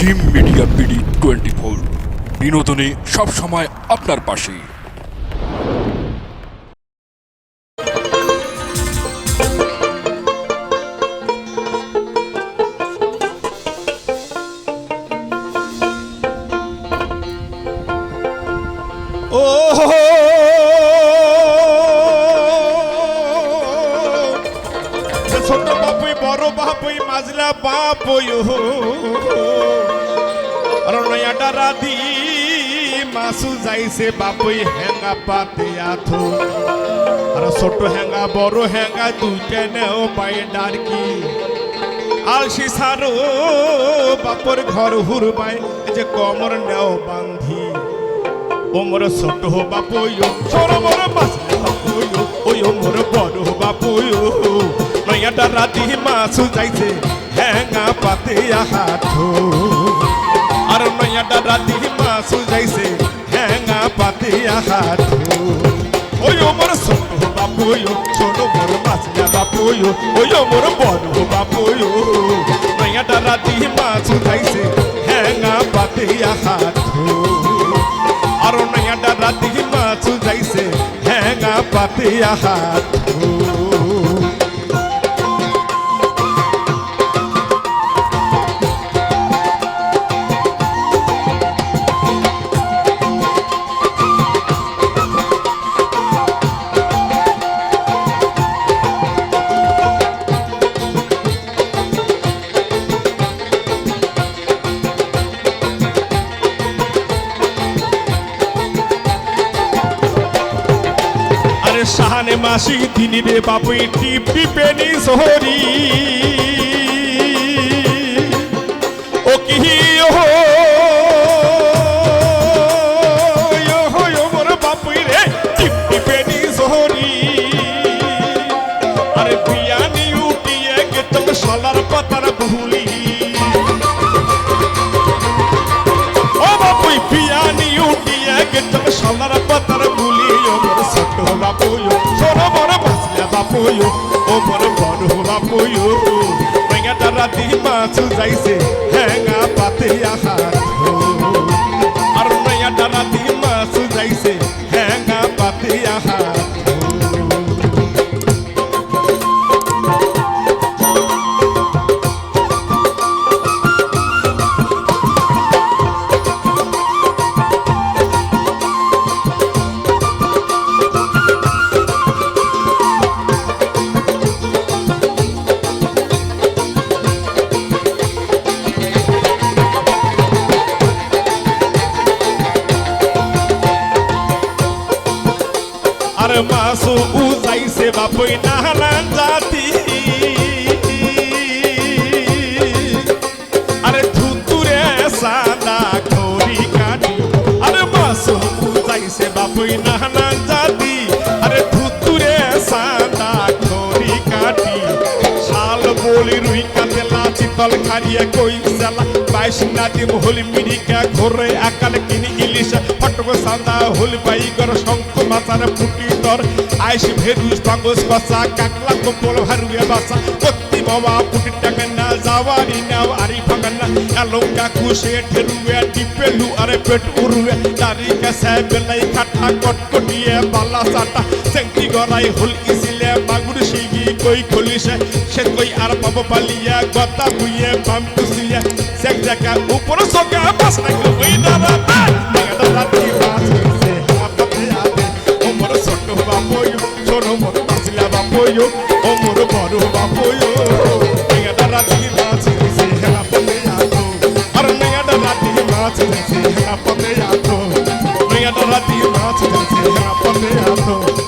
Gym media BD 24 বিনোদনে সব সময় আপনার পাশে। ও ছোট বাপুই বড় বাপুই মাজলা বাপুই আর নয়াটা রাধি মাসু যাইছে বাপুই হেঙ্গা পাতে আথো আর ছোট হেঙ্গা বড় হেঙ্গা দুইটা নেও পাই ডারকি আলসি সারো বাপর ঘর হুরবাই যে কমর নেও বান্ধি ও মোর ছোট বাপুয়ো ছোট মোর মাসলা বাপুয়ো ওই মোর বড় বাপুয়ো নয়াটা রাতি মাসু যাইছে হেঙ্গা পাতে হাথো আর নয়াটা রাতি মাসু যাইছে হেঙ্গা পাতে হাথো ওই মোর ছোট বাপুয়ো ছোট মোর মাসলা বাপুয়ো ওই মোর বড় বাপুয়ো নয়াটা রাতি মাসু যাইছে হেঙ্গা পাতে হাথো আর নয়াটা রাতি মাছু যাইছে হেঙ্গা পাতে হাথো শাহানে মাসি তিনি রে বাপুই টিপি পেনি সোহরি ও কি মোর বাপুই রে টিপি পেনি সোহরি আরে পিয়ানি উঠিয়ে গেতম সলার পাতার ভুলি ও বাপুই পিয়ানি উঠিয়ে গেতম সলার পাতার ভুলি ছোট বাপুয়ো ছোট বড় মাসলা বাপুয়ো ও বড় বড় বাপুয়ো নয়াটা রাতি মাছু যাইছে হেঙ্গা পাতে হাথো আর নয়াটা রাতি মাছু যাইছে হেঙ্গা পাতে হাথো আর মাসু উজাইছে বাপুই নাহানান জাতি আরে ধুতুরে সাদা খড়ি কাটি আরে মাসু উজাইছে বাপুই নাহানান জাতি আরে ধুতুরে সাদা খড়ি কাটি শাল বলি রুই কাতেলা চিতল খারিয়া কই সালা বাইশ নাদিম হল মিরিকা ঘরে আকাল কিনি ইলিশা ফটক সাদা হল বাইগর শঙ্খ মাথার ফুটি তর আইস ভেরুস পাঙ্গস কষা কাকলা কম্পল ভারুয়া বাসা কত্তি বাবা পুটি টাকান্না যাওয়ারি নাও আরি ফাগান্না এলঙ্গা কুশে ঠেরুয়া টিপেলু আরে পেট উরুয়া দারি কাছে বেলাই খাটা কটকটিয়ে বালা সাটা সেঙ্কি গরাই হল ইসিলে মাগুর শিগি কই খলিশে সে কই আর পাব পালিয়া গতা বুইয়ে বাম কুসিয়া সেক জাকা উপর সোকা বাস না কই দাদা নাগা রাতি বাস হইছে আপতে আতে ও মোর ছোট বাপুয়ো ছোট মোর মাসলা বাপুয়ো ও মোর বড় বাপুয়ো নাগা রাতি বাস হইছে আপতে আতো আর নাগা রাতি বাস হইছে আপতে আতো নাগা রাতি বাস হইছে আপতে আতো